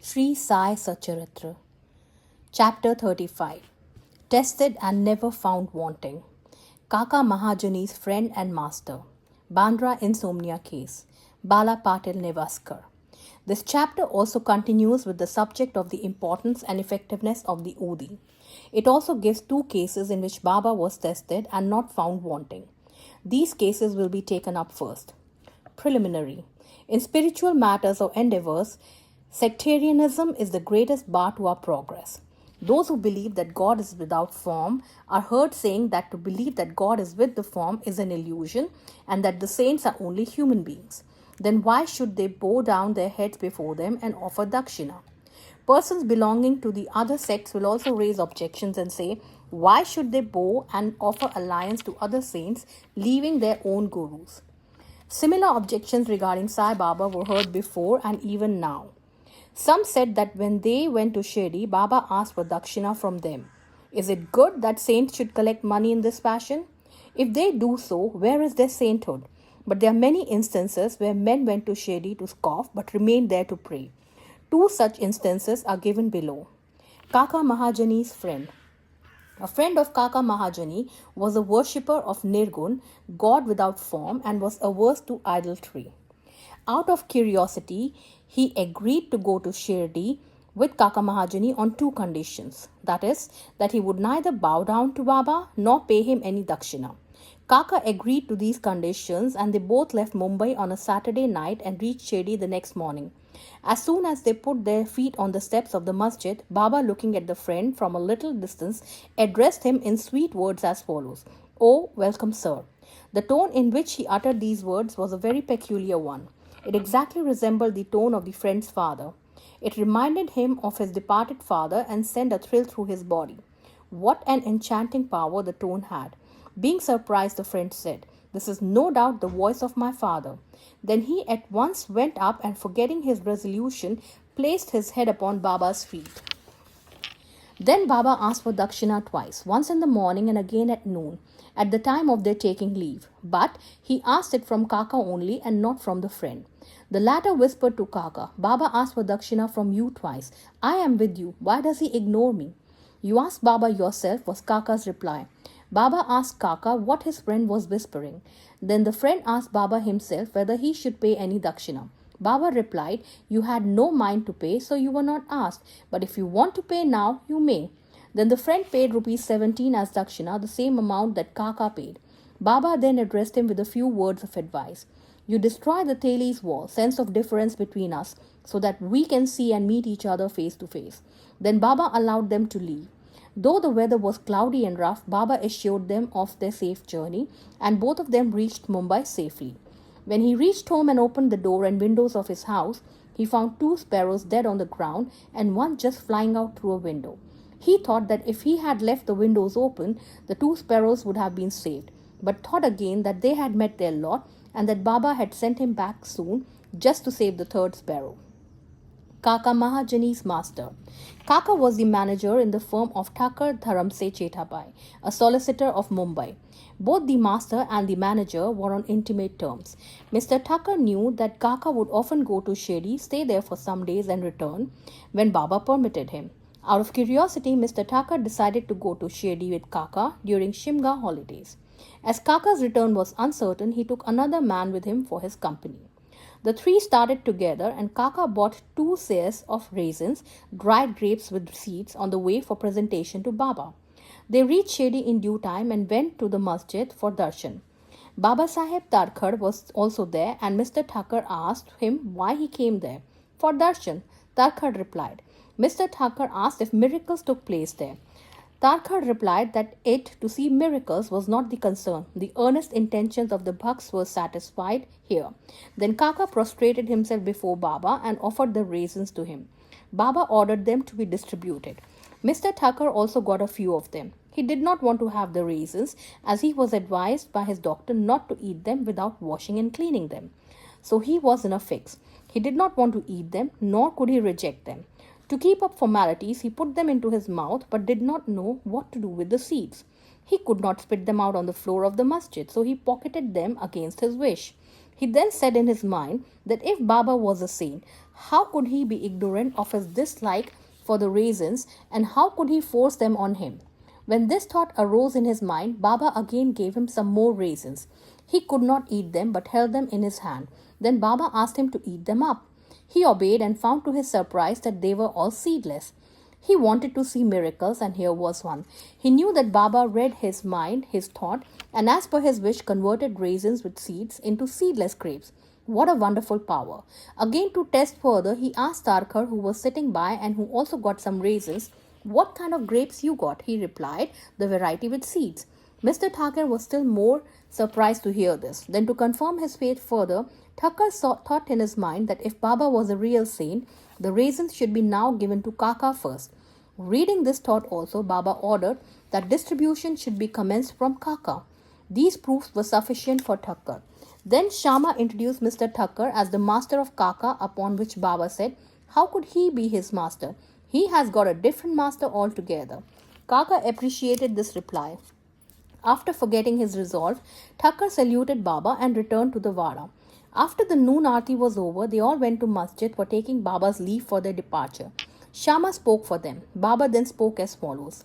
Sri Sai Satcharitra Chapter 35 Tested and Never Found Wanting. Kaka Mahajani's Friend and Master. Bandra Insomnia Case. Bala Patil Nevaskar. This chapter also continues with the subject of the importance and effectiveness of the Udi. It also gives two cases in which Baba was tested and not found wanting. These cases will be taken up first. Preliminary. In spiritual matters or endeavors, sectarianism is the greatest bar to our progress. Those who believe that God is without form are heard saying that to believe that God is with the form is an illusion and that the saints are only human beings. Then why should they bow down their heads before them and offer dakshina? Persons belonging to the other sects will also raise objections and say, why should they bow and offer alliance to other saints, leaving their own gurus? Similar objections regarding Sai Baba were heard before and even now. Some said that when they went to Shirdi, Baba asked for dakshina from them. Is it good that saints should collect money in this fashion? If they do so, where is their sainthood? But there are many instances where men went to Shirdi to scoff but remained there to pray. Two such instances are given below. Kaka Mahajani's friend. A friend of Kaka Mahajani was a worshipper of Nirgun, God without form, and was averse to idolatry. Out of curiosity, he agreed to go to Shirdi with Kaka Mahajani on two conditions. That is, that he would neither bow down to Baba nor pay him any dakshina. Kaka agreed to these conditions and they both left Mumbai on a Saturday night and reached Shirdi the next morning. As soon as they put their feet on the steps of the masjid, Baba, looking at the friend from a little distance, addressed him in sweet words as follows. "Oh, welcome, sir." The tone in which he uttered these words was a very peculiar one. It exactly resembled the tone of the friend's father. It reminded him of his departed father and sent a thrill through his body. What an enchanting power the tone had. Being surprised, the friend said, "This is no doubt the voice of my father." Then he at once went up and, forgetting his resolution, placed his head upon Baba's feet. Then Baba asked for dakshina twice, once in the morning and again at noon, at the time of their taking leave. But he asked it from Kaka only and not from the friend. The latter whispered to Kaka, "Baba asked for dakshina from you twice. I am with you. Why does he ignore me?" "You ask Baba yourself," was Kaka's reply. Baba asked Kaka what his friend was whispering. Then the friend asked Baba himself whether he should pay any dakshina. Baba replied, "You had no mind to pay, so you were not asked. But if you want to pay now, you may." Then the friend paid rupees 17 as dakshina, the same amount that Kaka paid. Baba then addressed him with a few words of advice. "You destroy the Thales wall, sense of difference between us, so that we can see and meet each other face to face." Then Baba allowed them to leave. Though the weather was cloudy and rough, Baba assured them of their safe journey, and both of them reached Mumbai safely. When he reached home and opened the door and windows of his house, he found two sparrows dead on the ground and one just flying out through a window. He thought that if he had left the windows open, the two sparrows would have been saved, but thought again that they had met their lot and that Baba had sent him back soon just to save the third sparrow. Kaka Mahajani's master. Kaka was the manager in the firm of Thakur Dharamse Chetabai, a solicitor of Mumbai. Both the master and the manager were on intimate terms. Mr. Thakur knew that Kaka would often go to Shirdi, stay there for some days and return when Baba permitted him. Out of curiosity, Mr. Thakur decided to go to Shirdi with Kaka during Shimga holidays. As Kaka's return was uncertain, he took another man with him for his company. The three started together and Kaka bought 2 seahs of raisins, dried grapes with seeds, on the way for presentation to Baba. They reached Shirdi in due time and went to the masjid for darshan. Baba Saheb Tarkhad was also there and Mr. Thakur asked him why he came there. "For darshan," Tarkhad replied. Mr. Thakur asked if miracles took place there. Tarkhad replied that to see miracles was not the concern. The earnest intentions of the bhaks were satisfied here. Then Kaka prostrated himself before Baba and offered the raisins to him. Baba ordered them to be distributed. Mr. Thakur also got a few of them. He did not want to have the raisins, as he was advised by his doctor not to eat them without washing and cleaning them. So he was in a fix. He did not want to eat them, nor could he reject them. To keep up formalities, he put them into his mouth but did not know what to do with the seeds. He could not spit them out on the floor of the masjid, so he pocketed them against his wish. He then said in his mind that if Baba was a saint, how could he be ignorant of his dislike for the raisins, and how could he force them on him? When this thought arose in his mind, Baba again gave him some more raisins. He could not eat them but held them in his hand. Then Baba asked him to eat them up. He obeyed and found to his surprise that they were all seedless. He wanted to see miracles, and here was one. He knew that Baba read his mind, his thought, and as per his wish converted raisins with seeds into seedless grapes. What a wonderful power. Again, to test further, he asked Tarkar, who was sitting by and who also got some raisins, what kind of grapes you got? He replied, the variety with seeds. Mr. Thakur was still more surprised to hear this. Then, to confirm his faith further, Thakur thought in his mind that if Baba was a real saint, the raisins should be now given to Kaka first. Reading this thought also, Baba ordered that distribution should be commenced from Kaka. These proofs were sufficient for Thakur. Then Shama introduced Mr. Thakur as the master of Kaka, upon which Baba said, how could he be his master? He has got a different master altogether. Kaka appreciated this reply. After forgetting his resolve, Thakur saluted Baba and returned to the Vada. After the noon aarti was over, they all went to masjid for taking Baba's leave for their departure. Shama spoke for them. Baba then spoke as follows.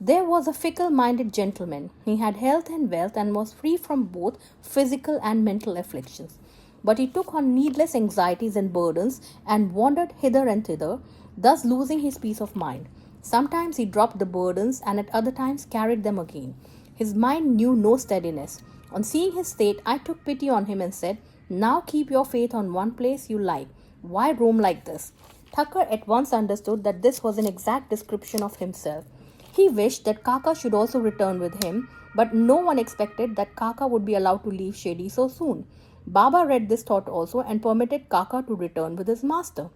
There was a fickle-minded gentleman. He had health and wealth and was free from both physical and mental afflictions. But he took on needless anxieties and burdens and wandered hither and thither, thus losing his peace of mind. Sometimes he dropped the burdens and at other times carried them again. His mind knew no steadiness. On seeing his state, I took pity on him and said, now keep your faith on one place you like. Why roam like this? Thakur at once understood that this was an exact description of himself. He wished that Kaka should also return with him, but no one expected that Kaka would be allowed to leave Shedi so soon. Baba read this thought also and permitted Kaka to return with his master.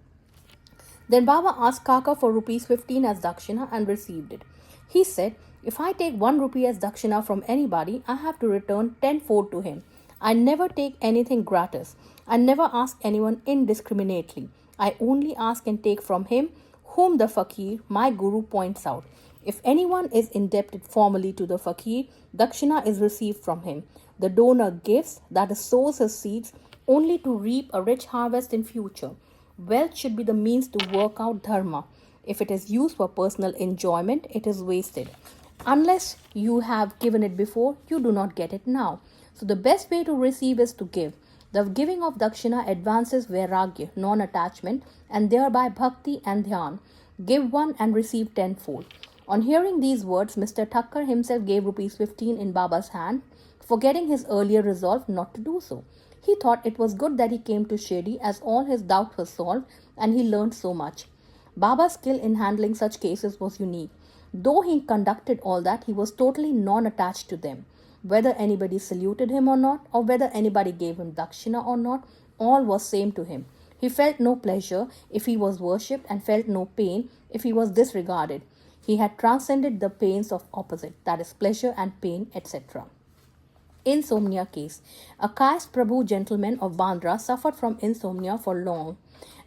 Then Baba asked Kaka for rupees 15 as dakshina and received it. He said, if I take 1 rupee as dakshina from anybody, I have to return tenfold to him. I never take anything gratis. I never ask anyone indiscriminately. I only ask and take from him whom the fakir, my guru, points out. If anyone is indebted formally to the fakir, dakshina is received from him. The donor gives, that is, sows his seeds, only to reap a rich harvest in future. Wealth should be the means to work out dharma. If it is used for personal enjoyment, it is wasted. Unless you have given it before, you do not get it now. So the best way to receive is to give. The giving of dakshina advances vairagya, non-attachment, and thereby bhakti and dhyan. Give one and receive tenfold. On hearing these words, Mr. Thakur himself gave rupees 15 in Baba's hand, forgetting his earlier resolve not to do so. He thought it was good that he came to Shedi, as all his doubts were solved and he learned so much. Baba's skill in handling such cases was unique. Though he conducted all that, he was totally non-attached to them. Whether anybody saluted him or not, or whether anybody gave him dakshina or not, all was same to him. He felt no pleasure if he was worshipped and felt no pain if he was disregarded. He had transcended the pains of opposite, that is, pleasure and pain, etc. Insomnia case. A caste Prabhu gentleman of Bandra suffered from insomnia for long.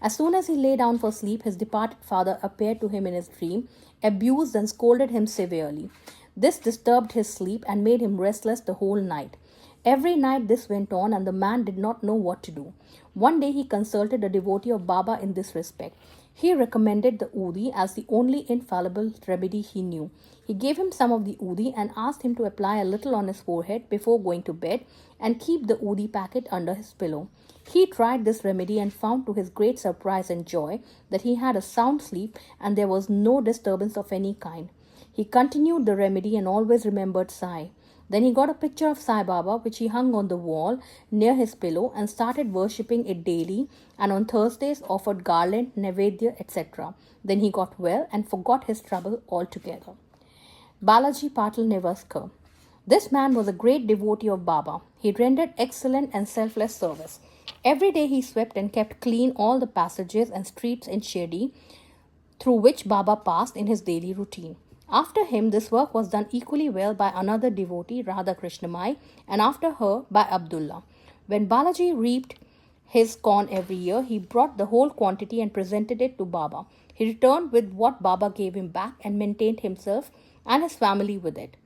As soon as he lay down for sleep, his departed father appeared to him in his dream, abused and scolded him severely. This disturbed his sleep and made him restless the whole night. Every night this went on and the man did not know what to do. One day he consulted a devotee of Baba in this respect. He recommended the udi as the only infallible remedy he knew. He gave him some of the udi and asked him to apply a little on his forehead before going to bed and keep the udi packet under his pillow. He tried this remedy and found to his great surprise and joy that he had a sound sleep and there was no disturbance of any kind. He continued the remedy and always remembered Sai. Then he got a picture of Sai Baba which he hung on the wall near his pillow and started worshipping it daily, and on Thursdays offered garland, nevedya, etc. Then he got well and forgot his trouble altogether. Balaji Patil Nevaskar. This man was a great devotee of Baba. He rendered excellent and selfless service. Every day he swept and kept clean all the passages and streets in Shirdi through which Baba passed in his daily routine. After him, this work was done equally well by another devotee, Radha Krishnamai, and after her by Abdullah. When Balaji reaped his corn every year, he brought the whole quantity and presented it to Baba. He returned with what Baba gave him back and maintained himself and his family with it.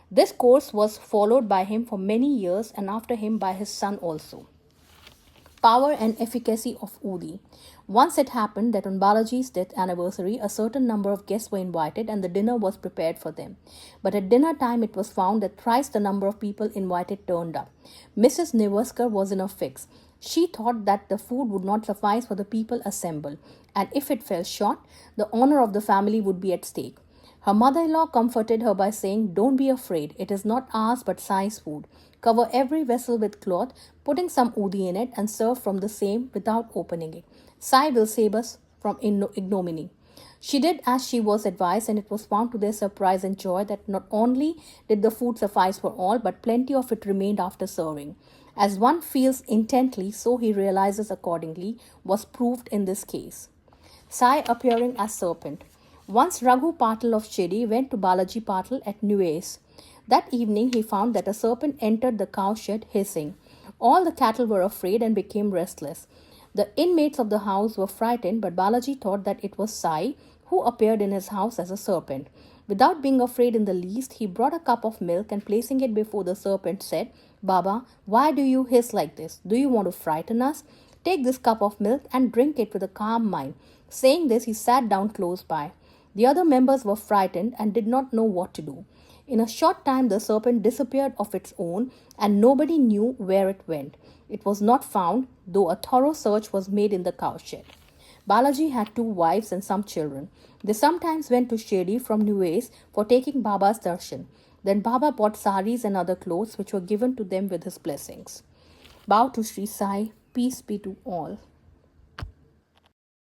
This course was followed by him for many years and after him by his son also. Power and efficacy of Udi. Once it happened that on Balaji's death anniversary, a certain number of guests were invited and the dinner was prepared for them. But at dinner time, it was found that thrice the number of people invited turned up. Mrs. Nevaskar was in a fix. She thought that the food would not suffice for the people assembled, and if it fell short, the honor of the family would be at stake. Her mother-in-law comforted her by saying, "Don't be afraid, it is not ours but Sai's food. Cover every vessel with cloth, putting some udi in it, and serve from the same without opening it. Sai will save us from ignominy." She did as she was advised, and it was found to their surprise and joy that not only did the food suffice for all, but plenty of it remained after serving. As one feels intently, so he realizes accordingly, was proved in this case. Sai appearing as serpent. Once Raghu Patil of Chedi went to Balaji Patil at Nuais. That evening he found that a serpent entered the cowshed hissing. All the cattle were afraid and became restless. The inmates of the house were frightened, but Balaji thought that it was Sai who appeared in his house as a serpent. Without being afraid in the least, he brought a cup of milk and placing it before the serpent said, "Baba, why do you hiss like this? Do you want to frighten us? Take this cup of milk and drink it with a calm mind." Saying this, he sat down close by. The other members were frightened and did not know what to do. In a short time, the serpent disappeared of its own, and nobody knew where it went. It was not found, though a thorough search was made in the cowshed. Balaji had 2 wives and some children. They sometimes went to Shedi from Nuais for taking Baba's darshan. Then Baba bought saris and other clothes which were given to them with his blessings. Bow to Sri Sai. Peace be to all.